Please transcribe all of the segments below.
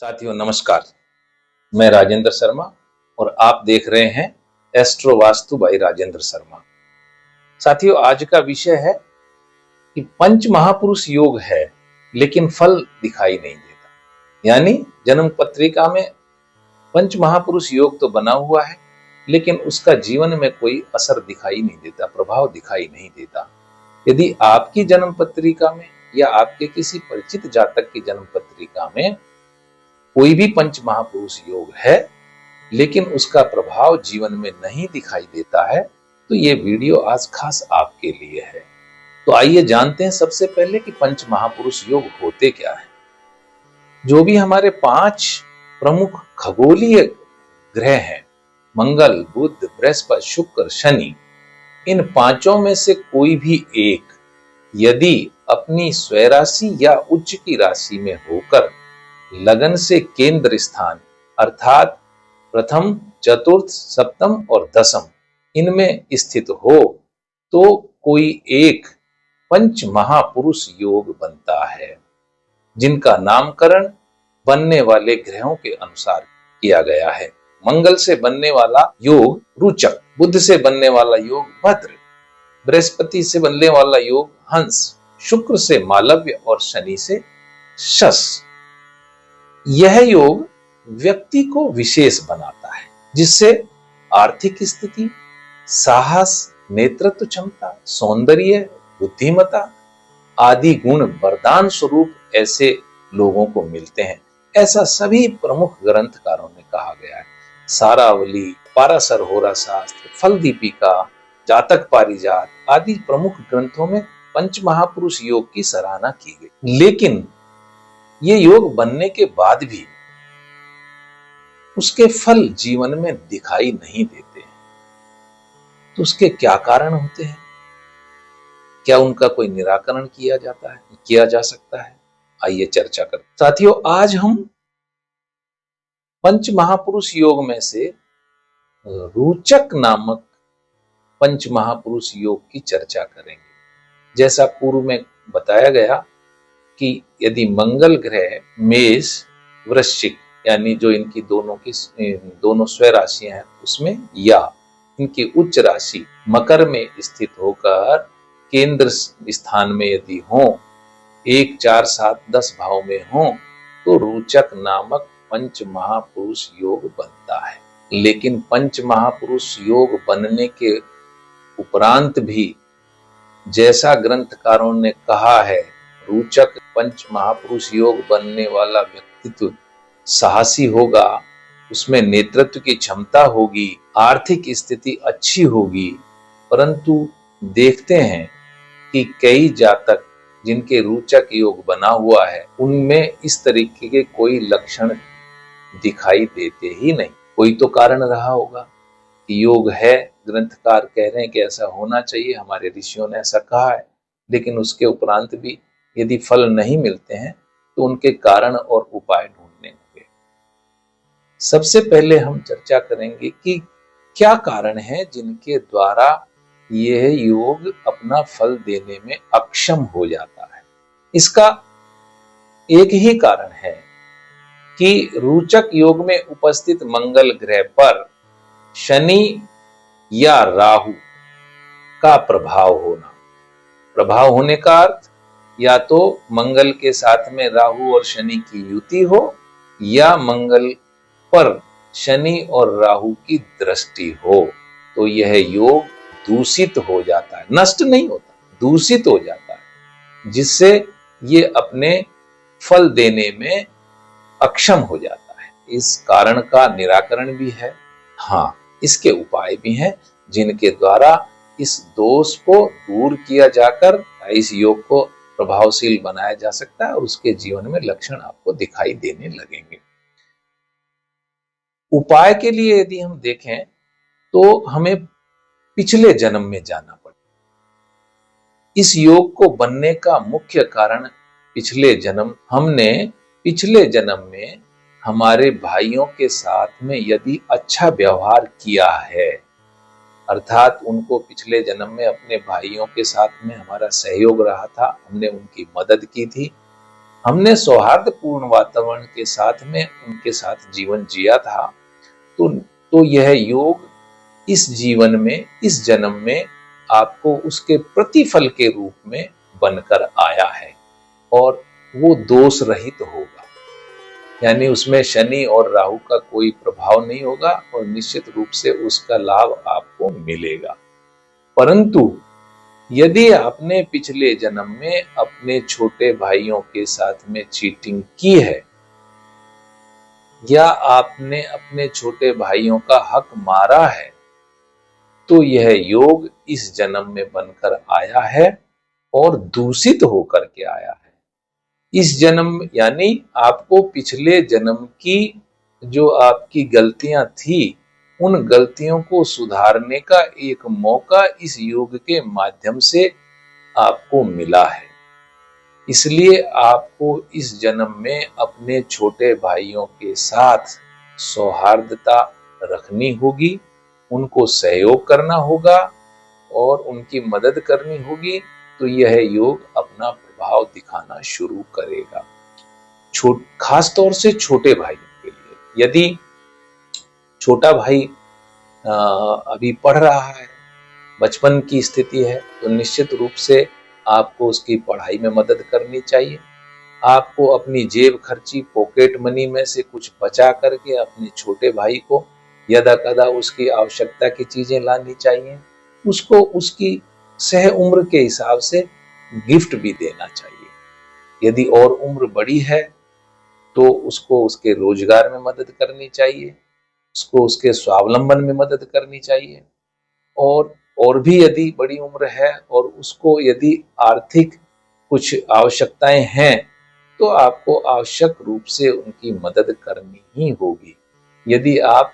साथियों नमस्कार। मैं राजेंद्र शर्मा और आप देख रहे हैं एस्ट्रो वास्तु बाई राजेंद्र शर्मा। साथियों आज का विषय है कि पंच महापुरुष योग है लेकिन फल दिखाई नहीं देता। यानी जन्म पत्रिका में पंच महापुरुष योग तो बना हुआ है लेकिन उसका जीवन में कोई असर दिखाई नहीं देता, प्रभाव दिखाई नहीं देता। यदि आपकी जन्म पत्रिका में या आपके किसी परिचित जातक की जन्म पत्रिका में कोई भी पंच महापुरुष योग है लेकिन उसका प्रभाव जीवन में नहीं दिखाई देता है तो ये वीडियो आज खास आपके लिए है। तो आइए जानते हैं सबसे पहले कि पंच महापुरुष योग होते क्या है। जो भी हमारे 5 प्रमुख खगोलीय ग्रह हैं, मंगल, बुध, बृहस्पति, शुक्र, शनि, इन पांचों में से कोई भी एक यदि अपनी स्वराशि या उच्च की राशि में होकर लगन से केंद्र स्थान अर्थात प्रथम, चतुर्थ, सप्तम और दसम इनमें स्थित हो तो कोई एक पंच महापुरुष योग बनता है, जिनका नामकरण बनने वाले ग्रहों के अनुसार किया गया है। मंगल से बनने वाला योग रुचक, बुध से बनने वाला योग भद्र, बृहस्पति से बनने वाला योग हंस, शुक्र से मालव्य और शनि से शश। यह योग व्यक्ति को विशेष बनाता है, जिससे आर्थिक स्थिति, साहस, नेतृत्व क्षमता, सौंदर्य, बुद्धिमत्ता आदि गुण वरदान स्वरूप ऐसे लोगों को मिलते हैं। ऐसा सभी प्रमुख ग्रंथकारों ने कहा गया है। सारावली, पाराशर होरा शास्त्र, फल दीपिका, जातक पारिजात आदि प्रमुख ग्रंथों में पंच महापुरुष योग की सराहना की गई। लेकिन ये योग बनने के बाद भी उसके फल जीवन में दिखाई नहीं देते हैं। तो उसके क्या कारण होते हैं? क्या उनका कोई निराकरण किया जाता है, किया जा सकता है? आइए चर्चा करते हैं। साथियों आज हम पंच महापुरुष योग में से रोचक नामक पंच महापुरुष योग की चर्चा करेंगे। जैसा पूर्व में बताया गया कि यदि मंगल ग्रह मेष, वृश्चिक यानी जो इनकी दोनों स्वय राशियां हैं उसमें, या इनकी उच्च राशि मकर में स्थित होकर केंद्र स्थान में यदि हो, 1, 4, 7, 10 भाव में हो तो रोचक नामक पंच महापुरुष योग बनता है। लेकिन पंच महापुरुष योग बनने के उपरांत भी जैसा ग्रंथकारों ने कहा है, रोचक पंच महापुरुष योग बनने वाला व्यक्तित्व साहसी होगा, उसमें नेतृत्व की क्षमता होगी, आर्थिक स्थिति अच्छी होगी। परंतु देखते हैं कि कई जातक जिनके रोचक योग बना हुआ है उनमें इस तरीके के कोई लक्षण दिखाई देते ही नहीं। कोई तो कारण रहा होगा कि योग है, ग्रंथकार कह रहे हैं कि ऐसा होना चाहिए, हमारे ऋषियों ने ऐसा कहा है, लेकिन उसके उपरांत भी यदि फल नहीं मिलते हैं तो उनके कारण और उपाय ढूंढने होंगे। सबसे पहले हम चर्चा करेंगे कि क्या कारण है जिनके द्वारा यह योग अपना फल देने में अक्षम हो जाता है। इसका एक ही कारण है कि रोचक योग में उपस्थित मंगल ग्रह पर शनि या राहु का प्रभाव होना। प्रभाव होने का अर्थ या तो मंगल के साथ में राहु और शनि की युति हो या मंगल पर शनि और राहु की दृष्टि हो, तो यह योग दूषित हो जाता है, नष्ट नहीं होता, दूषित हो जाता है, जिससे ये अपने फल देने में अक्षम हो जाता है। इस कारण का निराकरण भी है, हाँ इसके उपाय भी हैं जिनके द्वारा इस दोष को दूर किया जाकर इस योग को प्रभावशील बनाया जा सकता है और उसके जीवन में लक्षण आपको दिखाई देने लगेंगे। उपाय के लिए यदि हम देखें तो हमें पिछले जन्म में जाना पड़े। इस योग को बनने का मुख्य कारण पिछले जन्म में हमारे भाइयों के साथ में यदि अच्छा व्यवहार किया है, अर्थात उनको पिछले जन्म में अपने भाइयों के साथ में हमारा सहयोग रहा था, हमने उनकी मदद की थी, हमने सौहार्दपूर्ण वातावरण के साथ में उनके साथ जीवन जिया था, तो यह योग इस जीवन में, इस जन्म में आपको उसके प्रतिफल के रूप में बनकर आया है और वो दोष रहित होगा। यानी उसमें शनि और राहु का कोई प्रभाव नहीं होगा और निश्चित रूप से उसका लाभ आपको मिलेगा। परंतु यदि आपने पिछले जन्म में अपने छोटे भाइयों के साथ में चीटिंग की है या आपने अपने छोटे भाइयों का हक मारा है, तो यह योग इस जन्म में बनकर आया है और दूषित होकर के आया है। इस जन्म यानी आपको पिछले जन्म की जो आपकी गलतियां थी, उन गलतियों को सुधारने का एक मौका इस योग के माध्यम से आपको मिला है। इसलिए आपको इस जन्म में अपने छोटे भाइयों के साथ सौहार्दता रखनी होगी, उनको सहयोग करना होगा और उनकी मदद करनी होगी, तो यह योग अपना प्रभाव दिखाना शुरू करेगा। खास तौर से छोटे भाइयों के लिए, यदि छोटा भाई अभी पढ़ रहा है, बचपन की स्थिति है, तो निश्चित रूप से आपको उसकी पढ़ाई में मदद करनी चाहिए। आपको अपनी जेब खर्ची, पॉकेट मनी में से कुछ बचा करके अपने छोटे भाई को यदा कदा उसकी आवश्यकता की चीजें लानी चाहिए। उसको उसकी सह उम्र के हिसाब से गिफ्ट भी देना चाहिए। यदि और उम्र बड़ी है तो उसको उसके रोजगार में मदद करनी चाहिए, उसको उसके स्वावलंबन में मदद करनी चाहिए। और भी यदि बड़ी उम्र है और उसको यदि आर्थिक कुछ आवश्यकताएं हैं, तो आपको आवश्यक रूप से उनकी मदद करनी ही होगी। यदि आप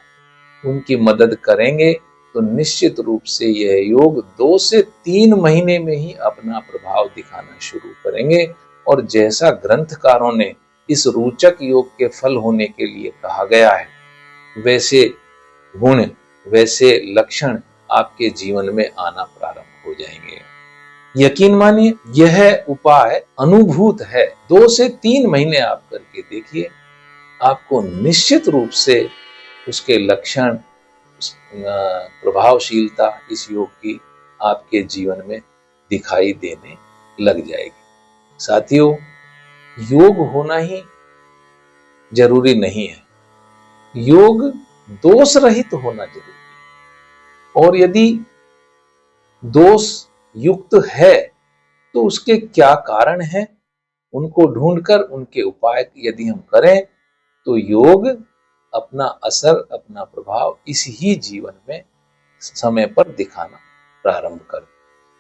उनकी मदद करेंगे तो निश्चित रूप से यह योग 2 से 3 महीने में ही अपना प्रभाव दिखाना शुरू करेंगे। और जैसा ग्रंथकारों ने इस रोचक योग के फल होने के लिए कहा गया है, वैसे गुण, वैसे लक्षण आपके जीवन में आना प्रारंभ हो जाएंगे। यकीन मानिए, यह उपाय अनुभूत है। 2 से 3 महीने आप करके देखिए, आपको निश्चित रूप से उसके लक्षण, प्रभावशीलता इस योग की आपके जीवन में दिखाई देने लग जाएगी। साथियों, योग होना ही जरूरी नहीं है, योग दोष रहित होना जरूरी है। और यदि दोष युक्त है तो उसके क्या कारण हैं, उनको ढूंढकर उनके उपाय यदि हम करें तो योग अपना असर, अपना प्रभाव इस ही जीवन में समय पर दिखाना प्रारंभ कर।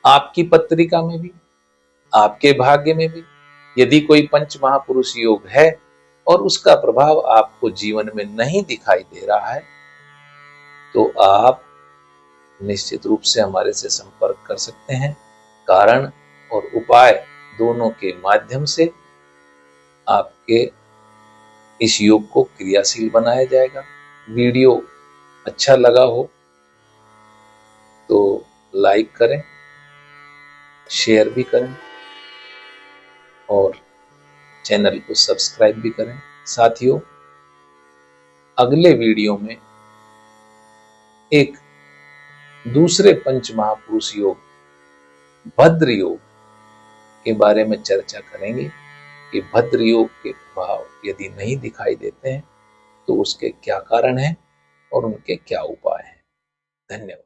आपकी पत्रिका में भी, आपके भाग्य में भी यदि कोई पंच महापुरुष योग है और उसका प्रभाव आपको जीवन में नहीं दिखाई दे रहा है, तो आप निश्चित रूप से हमारे से संपर्क कर सकते हैं। कारण और उपाय दोनों के माध्यम से आपके इस योग को क्रियाशील बनाया जाएगा। वीडियो अच्छा लगा हो तो लाइक करें, शेयर भी करें और चैनल को सब्सक्राइब भी करें। साथियों, अगले वीडियो में एक दूसरे पंच महापुरुष योग, भद्र योग के बारे में चर्चा करेंगे कि भद्र योग के प्रभाव यदि नहीं दिखाई देते हैं तो उसके क्या कारण हैं और उनके क्या उपाय हैं। धन्यवाद।